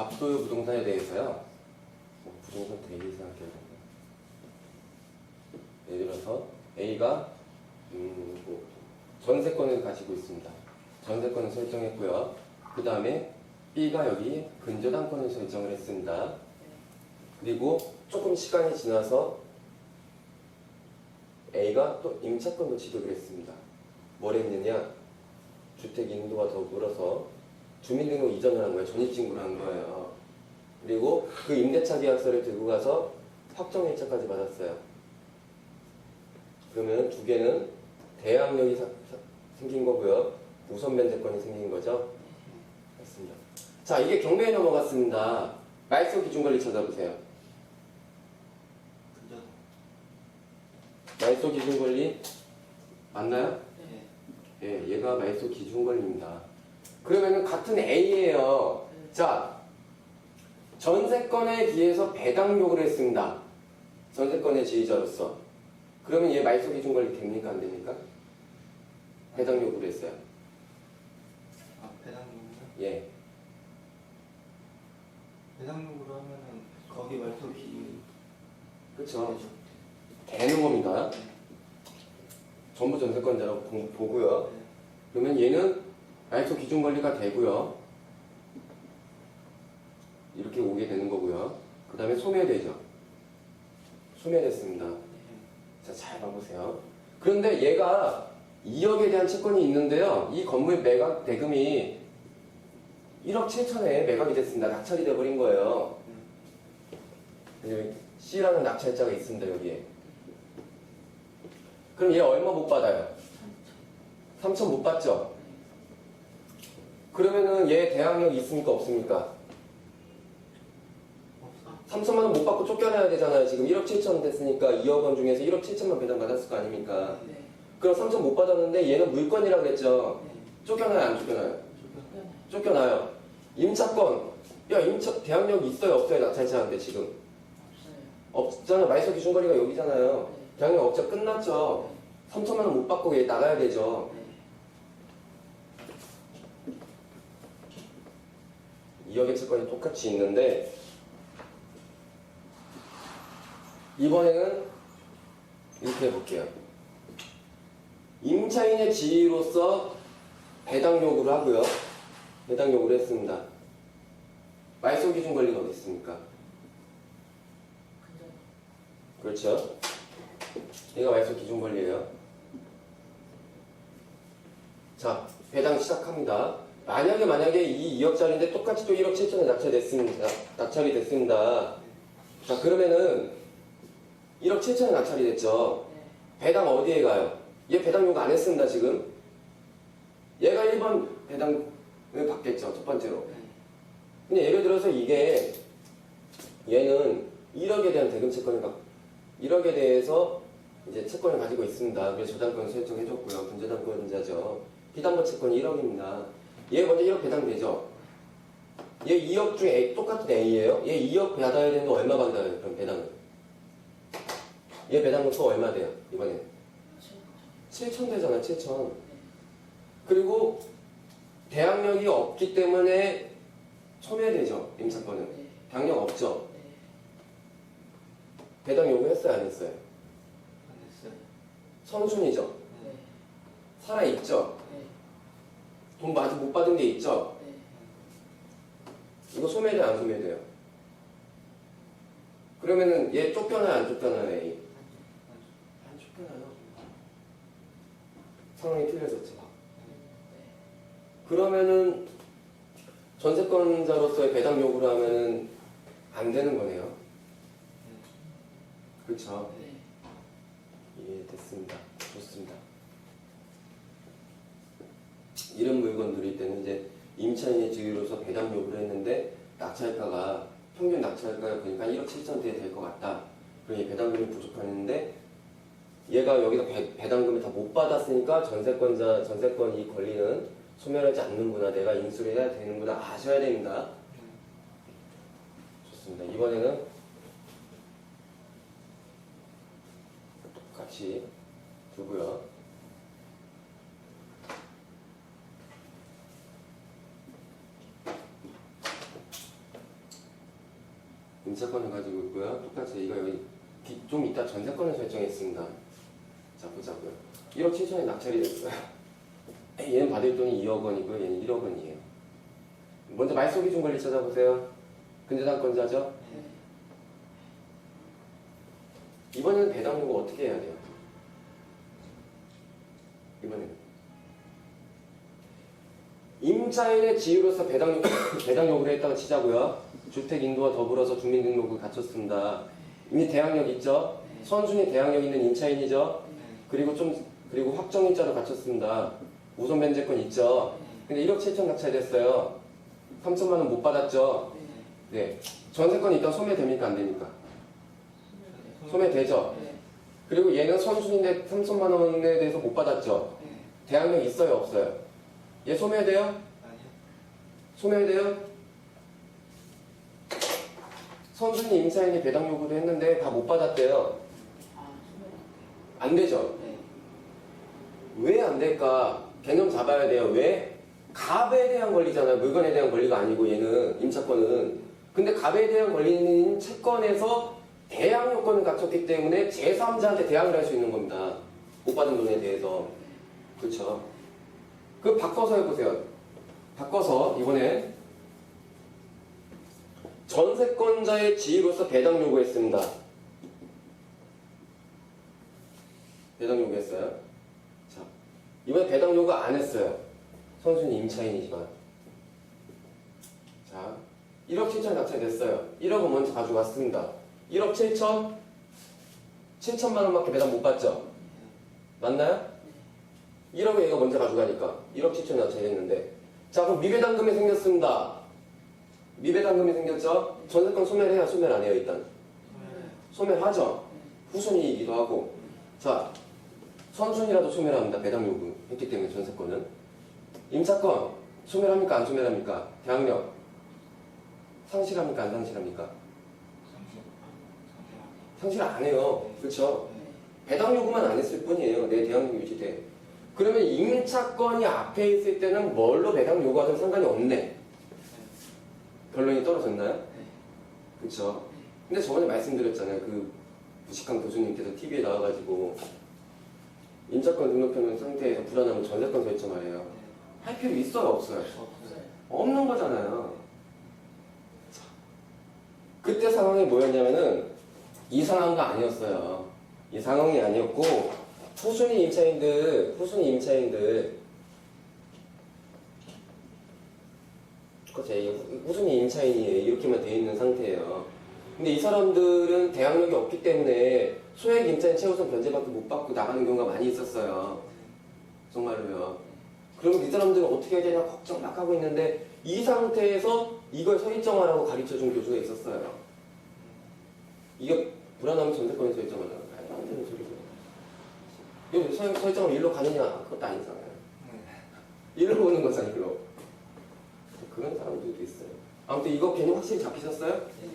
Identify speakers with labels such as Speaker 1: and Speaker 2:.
Speaker 1: 압소유 부동산에 대해서요. 부동산 대리사 결정. 예를 들어서 A가 전세권을 가지고 있습니다. 전세권을 설정했고요. 그 다음에 B가 여기 근저당권을 설정을 했습니다. 그리고 조금 시간이 지나서 A가 또 임차권도 취득을 했습니다. 뭘 했느냐? 주택 인도와 더불어서 주민등록 이전을 한 거예요. 전입신고를 한 거예요. 그리고 그 임대차 계약서를 들고 가서 확정일자까지 받았어요. 그러면 두 개는 대항력이 생긴 거고요. 우선 변제권이 생긴 거죠. 맞습니다. 자, 이게 경매에 넘어갔습니다. 말소 기준권리 찾아보세요. 말소 기준권리 맞나요? 네. 예, 얘가 말소 기준권리입니다. 그러면은 같은 A예요. 자, 전세권에 비해서 배당 요구를 했습니다. 전세권의 지휘자로서. 그러면 얘 말소 기준권리 됩니까? 안 됩니까? 배당 요구를 했어요.
Speaker 2: 아, 배당 요구요?
Speaker 1: 예.
Speaker 2: 배당 요구를 하면은 거기 말소 기준
Speaker 1: 그쵸. 되는 겁니다. 전부 전세권자라고 보고요. 그러면 얘는 말소 기준 권리가 되고요. 이렇게 오게 되는 거고요. 그 다음에 소매되죠. 소매됐습니다. 자, 잘 봐보세요. 그런데 얘가 2억에 대한 채권이 있는데요. 이 건물 매각 대금이 1억 7천에 매각이 됐습니다. 낙찰이 돼버린 거예요. C라는 낙찰자가 있습니다. 여기에. 그럼 얘 얼마 못 받아요? 3천 못 받죠? 그러면은 얘 대항력이 있습니까? 없습니까? 3천만 원 못 받고 쫓겨나야 되잖아요. 지금 1억 7천 됐으니까 2억 원 중에서 1억 7천만 배당 받았을 거 아닙니까?
Speaker 3: 네.
Speaker 1: 그럼 3천 못 받았는데 얘는 물건이라고 그랬죠?
Speaker 3: 네.
Speaker 1: 쫓겨나요? 안 쫓겨나요?
Speaker 3: 쫓겨나요.
Speaker 1: 쫓겨나요. 임차권. 야, 대항력이 있어요? 없어요? 낙찰자한테 지금?
Speaker 3: 없어요.
Speaker 1: 없잖아요. 말소 기준 거리가 여기잖아요.
Speaker 3: 네.
Speaker 1: 대항력 없죠? 끝났죠? 3천만 원 못 받고 얘 나가야 되죠?
Speaker 3: 네.
Speaker 1: 2억의 채권이 똑같이 있는데 이번에는 이렇게 해볼게요. 임차인의 지위로서 배당 요구를 하고요. 배당 요구를 했습니다. 말소 기준 권리가 어디 있습니까? 그렇죠. 얘가 말소 기준 권리예요. 자, 배당 시작합니다. 만약에 이 2억짜리인데 똑같이 또 1억 7천에 낙찰이 됐습니다. 자, 그러면은 1억 7천에 낙찰이 됐죠. 배당 어디에 가요? 얘 배당 요구 안 했습니다, 지금. 얘가 1번 배당을 받겠죠, 첫 번째로. 근데 예를 들어서 이게 얘는 1억에 대한 대금 채권을 1억에 대해서 이제 채권을 가지고 있습니다. 그래서 저당권 설정해줬고요. 분저당권자죠. 비담보 채권이 1억입니다. 얘 먼저 1억 배당되죠. 얘 2억 중에 똑같은 A예요. 얘 2억 받아야 되는데 얼마 받아요? 그럼 배당은? 얘 배당은 또 얼마 돼요? 이번에 7천 되잖아. 7천. 그리고 대항력이 없기 때문에 소멸되죠. 임차권은.
Speaker 3: 네.
Speaker 1: 대항력 없죠.
Speaker 3: 네.
Speaker 1: 배당 요구했어요? 안 했어요?
Speaker 2: 안 했어요.
Speaker 1: 선순위죠.
Speaker 3: 네.
Speaker 1: 살아있죠.
Speaker 3: 네.
Speaker 1: 돈 아직 못 받은 게 있죠.
Speaker 3: 네.
Speaker 1: 이거 소멸돼요? 안 소멸돼요? 그러면은 얘 쫓겨나요? 안 쫓겨나요? A? 안 쫓겨나요. 상황이 틀려졌죠. 그러면은 전세권자로서의 배당 요구를 하면은 안 되는 거네요. 그렇죠.
Speaker 3: 네.
Speaker 1: 예, 됐습니다. 좋습니다. 이런 물건 누릴 때는 이제 임차인의 지위로서 배당 요구를 했는데 낙찰가가 평균 낙찰가가 보니까 1억 7천대에 될 것 같다. 그러니 배당금이 부족하는데 얘가 여기다 배당금을 다 못 받았으니까 전세권 이 권리는 소멸하지 않는구나. 내가 인수를 해야 되는구나. 아셔야 됩니다. 좋습니다. 이번에는 똑같이 두고요. 임차권을 가지고 있고요. 똑같이 이거 여기 좀 이따 전세권을 설정했습니다. 자 보자고요. 1억 7천에 낙찰이 됐어요. 얘는 받을 돈이 2억 원이고요. 얘는 1억 원이에요. 먼저 말소기준 권리 찾아보세요. 근저당권자죠?
Speaker 3: 네.
Speaker 1: 이번에는 배당 요구 어떻게 해야 돼요? 이번에는 임차인의 지위로서 배당 요구를 했다고 치자고요. 주택 인도와 더불어서 주민등록을 갖췄습니다. 이미 대항력 있죠?
Speaker 3: 네.
Speaker 1: 선순위 대항력 있는 임차인이죠?
Speaker 2: 네.
Speaker 1: 그리고 확정일자로 갖췄습니다. 우선 변제권 있죠? 근데 1억 7천 낙찰 됐어요. 3천만 원 못 받았죠?
Speaker 3: 네.
Speaker 1: 네. 전세권 일단 소매됩니까? 안 됩니까? 소매되죠?
Speaker 3: 네.
Speaker 1: 그리고 얘는 선순위인데 3천만 원에 대해서 못 받았죠?
Speaker 3: 네.
Speaker 1: 대항력 있어요? 없어요? 얘 소매돼요?
Speaker 2: 아니요.
Speaker 1: 소매돼요? 선순위 임차인이 배당 요구도 했는데 다 못 받았대요.
Speaker 3: 아, 소멸
Speaker 1: 안 되죠?
Speaker 3: 네.
Speaker 1: 왜 안 될까? 개념 잡아야 돼요. 왜? 갑에 대한 권리잖아요. 물건에 대한 권리가 아니고 얘는 임차권은. 근데 갑에 대한 권리는 채권에서 대항 요건을 갖췄기 때문에 제3자한테 대항을 할 수 있는 겁니다. 못 받은 돈에 대해서. 그렇죠? 그 바꿔서 해보세요. 바꿔서 이번에 전세권자의 지위로서 배당 요구했습니다. 배당 요구했어요. 자, 이번에 배당 요구 안 했어요. 선순위 임차인이지만. 자, 1억 7천 낙찰됐어요. 1억은 먼저 가져왔습니다. 1억 7천? 7천만 원밖에 배당 못 받죠? 맞나요? 1억에 얘가 먼저 가져가니까 1억 7천 낙찰됐는데, 자 그럼 미배당금이 생겼습니다. 미배당금이 생겼죠? 전세권 소멸해야 소멸 안 해요 일단? 소멸하죠? 후순위이기도 하고. 자, 선순위라도 소멸합니다. 배당 요구 했기 때문에 전세권은. 임차권 소멸합니까? 안 소멸합니까? 대항력 상실합니까? 안 상실합니까? 상실 안 해요. 그렇죠? 배당 요구만 안 했을 뿐이에요. 내 대항력 유지돼. 그러면 임차권이 앞에 있을 때는 뭘로 배당 요구하든 상관이 없네. 결론이 떨어졌나요? 그렇죠? 근데 저번에 말씀드렸잖아요. 그 무식한 교수님께서 TV에 나와가지고 임차권 등록해놓은 상태에서 불안하면 전세권 설정하래요. 할 필요 있어요? 없어요?
Speaker 3: 없어요.
Speaker 1: 없는 거잖아요. 자, 그때 상황이 뭐였냐면은 이 상황가 아니었어요. 이 상황이 아니었고 후순위 임차인들 그치, 후순위 임차인이에요. 이렇게만 돼 있는 상태예요. 근데 이 사람들은 대항력이 없기 때문에 소액 임차인 최우선 변제밖에 못 받고 나가는 경우가 많이 있었어요. 정말로요. 그러면 이 사람들은 어떻게 해야 되나 걱정 막 하고 있는데 이 상태에서 이걸 설정하라고 가르쳐준 교수가 있었어요. 이게 불안하면 전세권에 설정하라고. 안 되는 소리고. 이거 설정을 일로 가느냐 그것도 아니잖아요. 일로 오는 거잖아요. 일로. 그런 사람들도 있어요. 아무튼 이거 개념 확실히 잡히셨어요?
Speaker 3: 네.